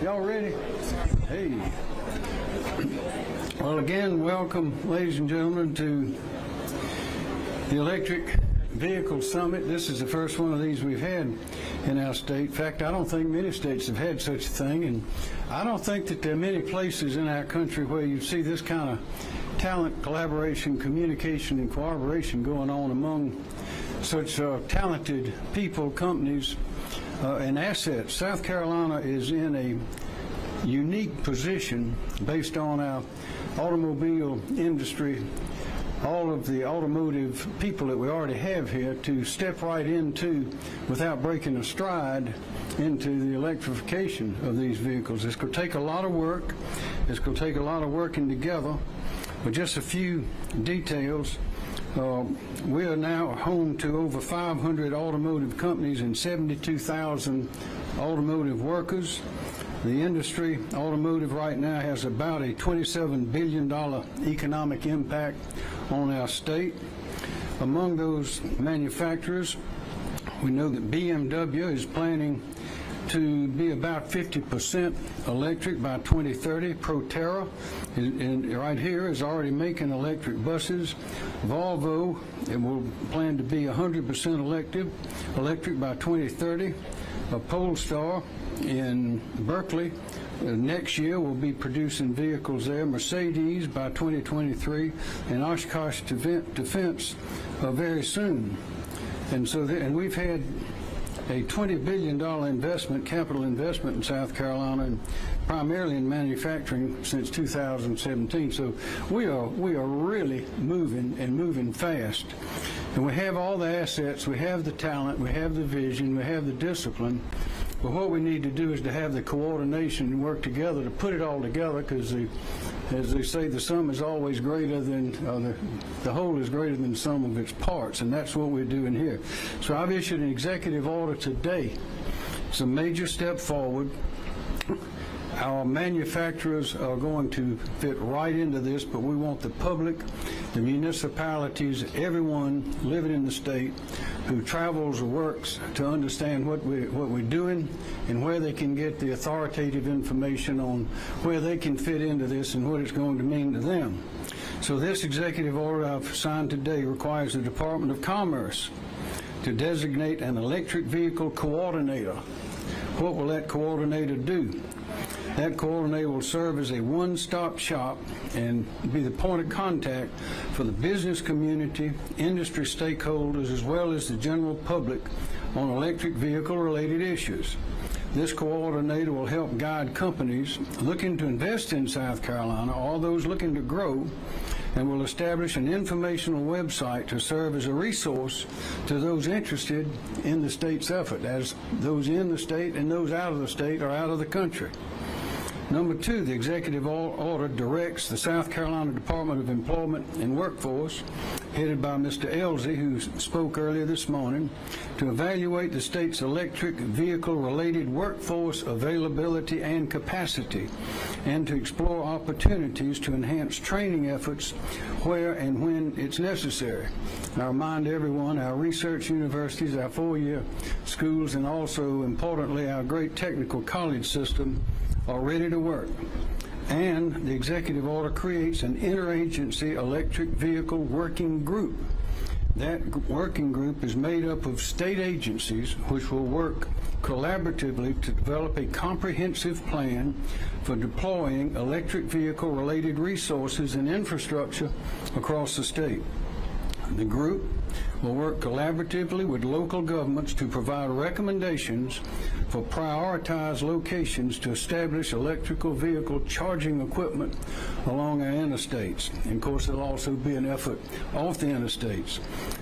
Y'all ready? Hey. Well, again, welcome, ladies and gentlemen, to the Electric Vehicle Summit. This is the first one of these we've had in our state. In fact, I don't think many states have had such a thing, and I don't think that there are many places in our country where you see this kind of talent, collaboration, communication, and cooperation going on among such talented people, companies, and assets. South Carolina is in a unique position based on our automobile industry, all of the automotive people that we already have here, to step right into, without breaking a stride, into the electrification of these vehicles. It's going to take a lot of work. It's going to take a lot of working together. But just a few details. We are now home to over 500 automotive companies and 72,000 automotive workers. The industry, automotive, right now has about a $27 billion economic impact on our state. Among those manufacturers, we know that BMW is planning to be about 50% electric by 2030. Proterra, right here, is already making electric buses. Volvo, it will plan to be 100% electric by 2030. Polestar in Berkeley next year will be producing vehicles there. Mercedes by 2023, and Oshkosh Defense very soon. And so, and we've had a $20 billion capital investment in South Carolina, and primarily in manufacturing, since 2017. So we are really moving fast. And we have all the assets, we have the talent, we have the vision, we have the discipline. But what we need to do is to have the coordination and work together to put it all together, because as they say, the sum is always greater than, the whole is greater than the sum of its parts, and that's what we're doing here. So I've issued an executive order today. It's a major step forward. Our manufacturers are going to fit right into this, but we want the public, the municipalities, everyone living in the state who travels or works to understand what we're doing and where they can get the authoritative information on where they can fit into this and what it's going to mean to them. So this executive order I've signed today requires the Department of Commerce to designate an electric vehicle coordinator. What will that coordinator do? That coordinator will serve as a one-stop shop and be the point of contact for the business community, industry stakeholders, as well as the general public on electric vehicle-related issues. This coordinator will help guide companies looking to invest in South Carolina, or those looking to grow, and will establish an informational website to serve as a resource to those interested in the state's effort, as those in the state and those out of the state or out of the country. Number two, the executive order directs the South Carolina Department of Employment and Workforce, headed by Mr. Elsie, who spoke earlier this morning, to evaluate the state's electric vehicle-related workforce availability and capacity, and to explore opportunities to enhance training efforts where and when it's necessary. And I remind everyone, our research universities, our four-year schools, and also, importantly, our great technical college system are ready to work. And the executive order creates an interagency electric vehicle working group. That working group is made up of state agencies which will work collaboratively to develop a comprehensive plan for deploying electric vehicle related resources and infrastructure across the state. The group will work collaboratively with local governments to provide recommendations for prioritized locations to establish electrical vehicle charging equipment along our interstates. And of course, there'll also be an effort off the interstates.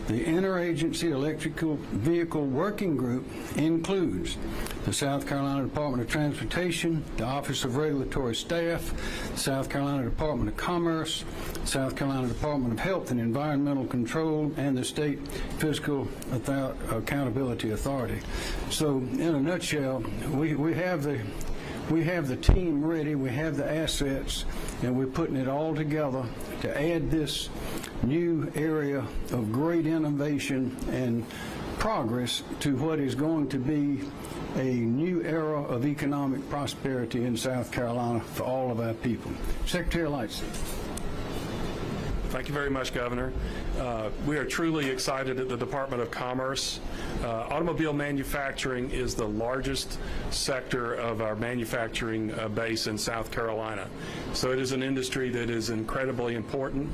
The Interagency Electrical Vehicle Working Group includes the South Carolina Department of Transportation, the Office of Regulatory Staff, the South Carolina Department of Commerce, South Carolina Department of Health and Environmental Control, and the State Fiscal Accountability Authority. So, in a nutshell, we have the team ready, we have the assets, and we're putting it all together to add this new area of great innovation and progress to what is going to be a new era of economic prosperity in South Carolina for all of our people. Secretary Lightsey. Thank you very much, Governor. We are truly excited at the Department of Commerce. Automobile manufacturing is the largest sector of our manufacturing base in South Carolina. So it is an industry that is incredibly important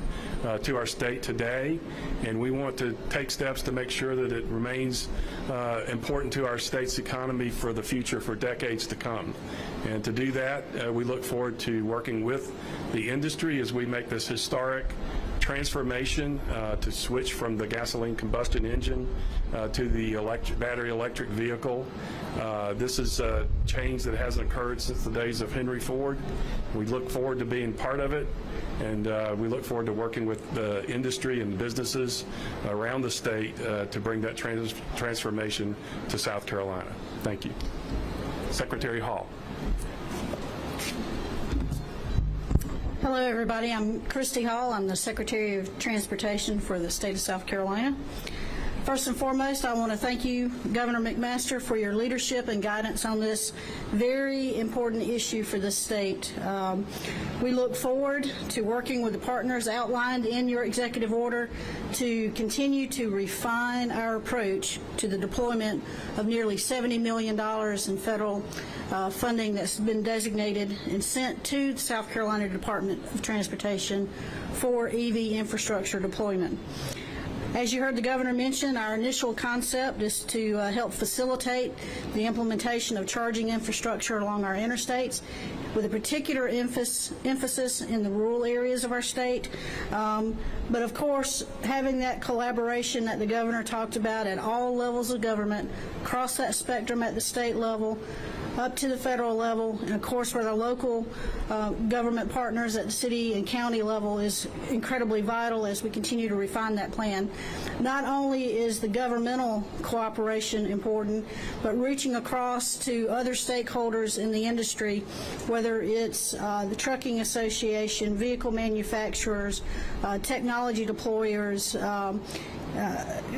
to our state today, and we want to take steps to make sure that it remains important to our state's economy for the future, for decades to come. And to do that, we look forward to working with the industry as we make this historic transformation to switch from the gasoline combustion engine to the battery electric vehicle. This is a change that hasn't occurred since the days of Henry Ford. We look forward to being part of it, and we look forward to working with the industry and businesses around the state to bring that transformation to South Carolina. Thank you. Secretary Hall. Hello, everybody. I'm Christy Hall. I'm the Secretary of Transportation for the state of South Carolina. First and foremost, I want to thank you, Governor McMaster, for your leadership and guidance on this very important issue for the state. We look forward to working with the partners outlined in your executive order to continue to refine our approach to the deployment of nearly $70 million in federal funding that's been designated and sent to the South Carolina Department of Transportation for EV infrastructure deployment. As you heard the governor mention, our initial concept is to help facilitate the implementation of charging infrastructure along our interstates, with a particular emphasis in the rural areas of our state. But of course, having that collaboration that the governor talked about at all levels of government, across that spectrum at the state level, up to the federal level, and of course with our local government partners at the city and county level is incredibly vital as we continue to refine that plan. Not only is the governmental cooperation important, but reaching across to other stakeholders in the industry, whether it's the trucking association, vehicle manufacturers, technology deployers,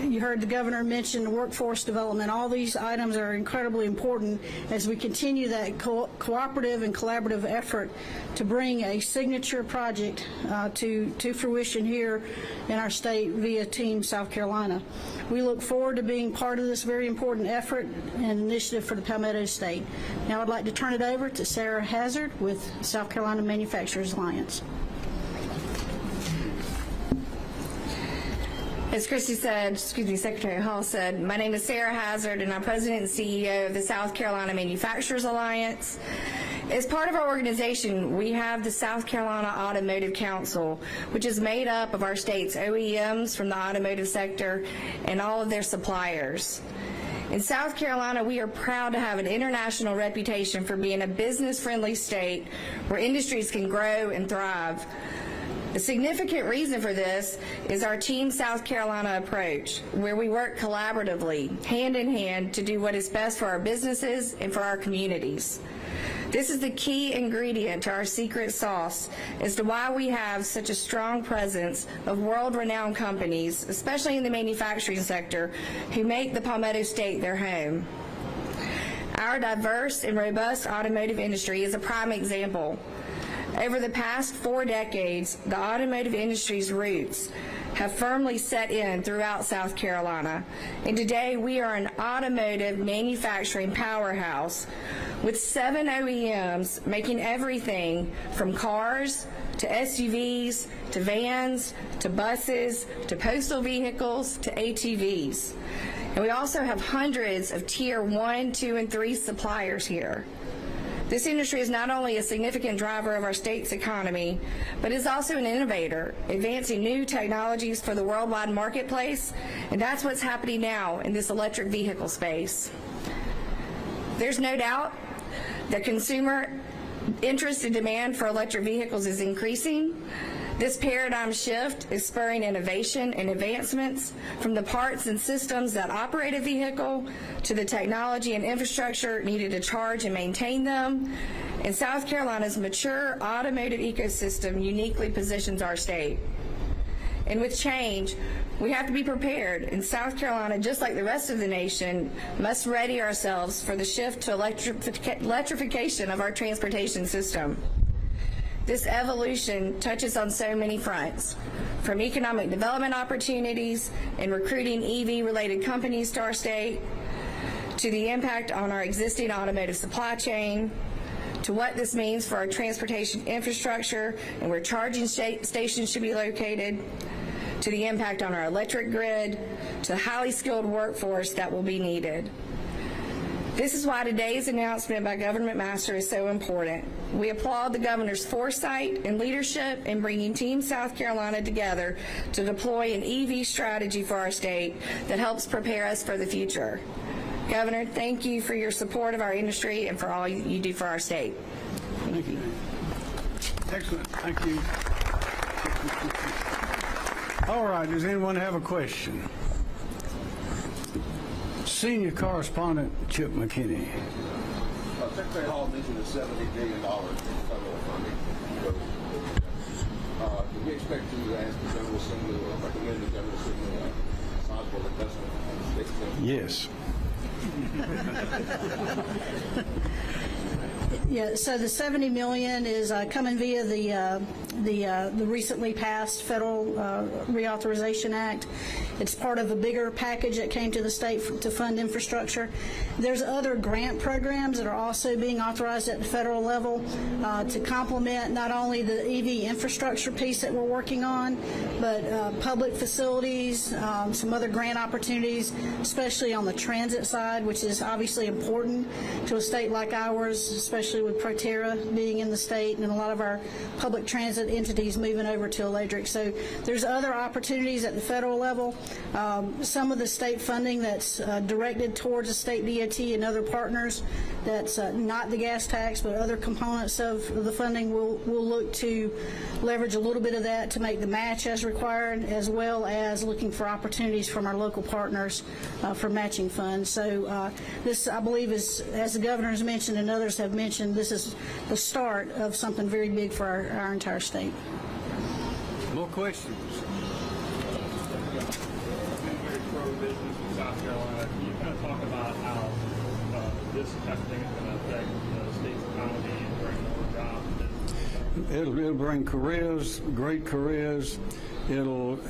you heard the governor mention workforce development. All these items are incredibly important as we continue that cooperative and collaborative effort to bring a signature project to fruition here in our state via Team South Carolina. We look forward to being part of this very important effort and initiative for the Palmetto State. Now I'd like to turn it over to Sarah Hazard with South Carolina Manufacturers Alliance. As Christy said, Secretary Hall said, my name is Sarah Hazard, and I'm President and CEO of the South Carolina Manufacturers Alliance. As part of our organization, we have the South Carolina Automotive Council, which is made up of our state's OEMs from the automotive sector and all of their suppliers. In South Carolina, we are proud to have an international reputation for being a business-friendly state where industries can grow and thrive. A significant reason for this is our Team South Carolina approach, where we work collaboratively, hand in hand, to do what is best for our businesses and for our communities. This is the key ingredient to our secret sauce as to why we have such a strong presence of world-renowned companies, especially in the manufacturing sector, who make the Palmetto State their home. Our diverse and robust automotive industry is a prime example. Over the past 4 decades, the automotive industry's roots have firmly set in throughout South Carolina, and today we are an automotive manufacturing powerhouse with 7 OEMs making everything from cars to SUVs to vans to buses to postal vehicles to ATVs. And we also have hundreds of Tier 1, 2, and 3 suppliers here. This industry is not only a significant driver of our state's economy, but is also an innovator, advancing new technologies for the worldwide marketplace, and that's what's happening now in this electric vehicle space. There's no doubt that consumer interest and demand for electric vehicles is increasing. This paradigm shift is spurring innovation and advancements from the parts and systems that operate a vehicle to the technology and infrastructure needed to charge and maintain them. And South Carolina's mature automotive ecosystem uniquely positions our state. And with change, we have to be prepared. And South Carolina, just like the rest of the nation, must ready ourselves for the shift to electrification of our transportation system. This evolution touches on so many fronts, from economic development opportunities and recruiting EV-related companies to our state, to the impact on our existing automotive supply chain, to what this means for our transportation infrastructure and where charging stations should be located, to the impact on our electric grid, to the highly skilled workforce that will be needed. This is why today's announcement by Governor McMaster is so important. We applaud the governor's foresight and leadership in bringing Team South Carolina together to deploy an EV strategy for our state that helps prepare us for the future. Governor, thank you for your support of our industry and for all you do for our state. Thank you. Excellent. Thank you. All right. Does anyone have a question? Senior Correspondent Chip McKinney. Secretary Hall mentioned the $70 billion in federal funding. Do we expect to ask the General Assembly or recommend the General Assembly a sizable investment in the state assembly? Yes. Yeah, so the $70 million is coming via the recently passed Federal Reauthorization Act. It's part of a bigger package that came to the state to fund infrastructure. There's other grant programs that are also being authorized at the federal level to complement not only the EV infrastructure piece that we're working on, but public facilities, some other grant opportunities, especially on the transit side, which is obviously important to a state like ours, especially with Proterra being in the state and a lot of our public transit entities moving over to electric. So there's other opportunities at the federal level. Some of the state funding that's directed towards the state DOT and other partners, that's not the gas tax, but other components of the funding, we'll look to leverage a little bit of that to make the match as required, as well as looking for opportunities from our local partners for matching funds. So this, I believe, is, as the governor has mentioned and others have mentioned, this is the start of something very big for our entire state. More questions? Business in South Carolina. Can you kind of talk about how this testing is going to affect the state's economy and bring more jobs? It'll bring careers, great careers. It'll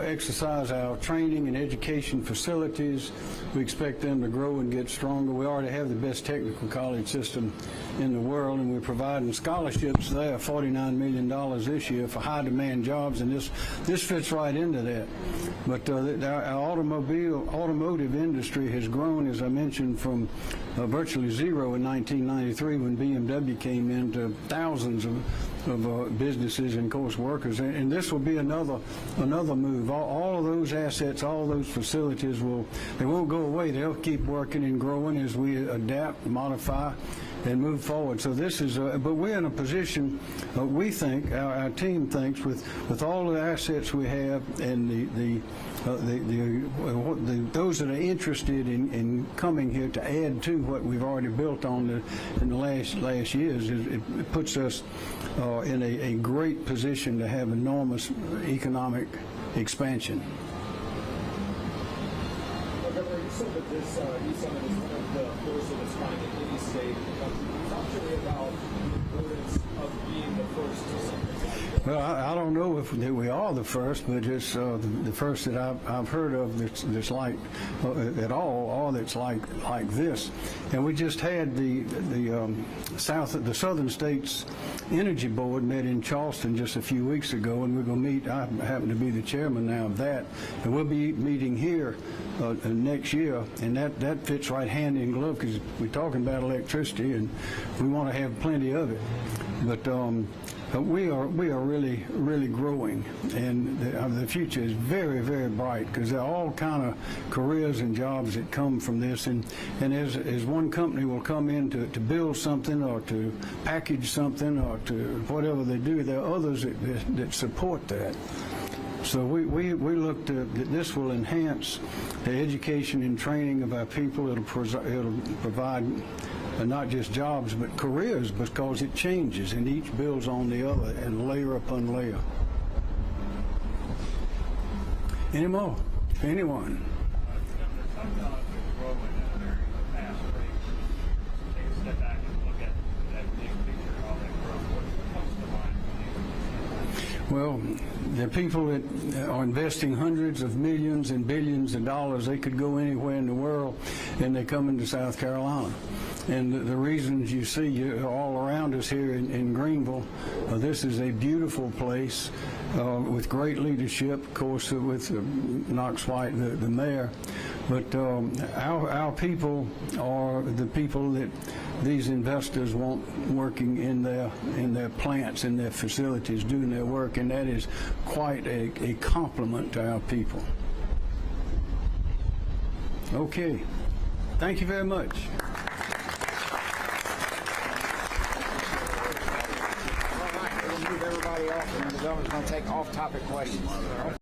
exercise our training and education facilities. We expect them to grow and get stronger. We already have the best technical college system in the world, and we're providing scholarships there, $49 million this year for high-demand jobs, and this fits right into that. But our automotive industry has grown, as I mentioned, from virtually zero in 1993 when BMW came in to thousands of businesses and, of course, workers. And this will be another move. All of those assets, all those facilities they won't go away. They'll keep working and growing as we adapt, modify, and move forward. So this is, but we're in a position, we think, our team thinks, with all the assets we have and those that are interested in coming here to add to what we've already built on in the last years, it puts us in a great position to have enormous economic expansion. Governor, you said that this e-summit is one of the first of its kind in any state. Talk to me about the importance of being the first to something like this. Well, I don't know if we are the first, but it's the first that I've heard of that's like at all, or that's like this. And we just had the Southern States Energy Board met in Charleston just a few weeks ago, and we're going to meet. I happen to be the chairman now of that, and we'll be meeting here next year, and that fits right hand in glove because we're talking about electricity, and we want to have plenty of it. But we are really growing, and the future is very, very bright because there are all kind of careers and jobs that come from this. And as one company will come in to build something or to package something or to whatever they do, there are others that support that. So we look that this will enhance the education and training of our people. It'll provide not just jobs but careers, because it changes and each builds on the other and layer upon layer. anymore. Anyone. Some dollars are growing at a very fast rate. Take a step back and look at that big picture, all that growth. What comes to mind when you? Well, the people that are investing hundreds of millions and billions of dollars, they could go anywhere in the world, and they come into South Carolina. And the reasons you see all around us here in Greenville, this is a beautiful place with great leadership, of course, with Knox White, the mayor. But our people are the people that these investors want working in their plants, in their facilities, doing their work, and that is quite a compliment to our people. Okay. Thank you very much. We'll move everybody off, and the governor's going to take off-topic questions.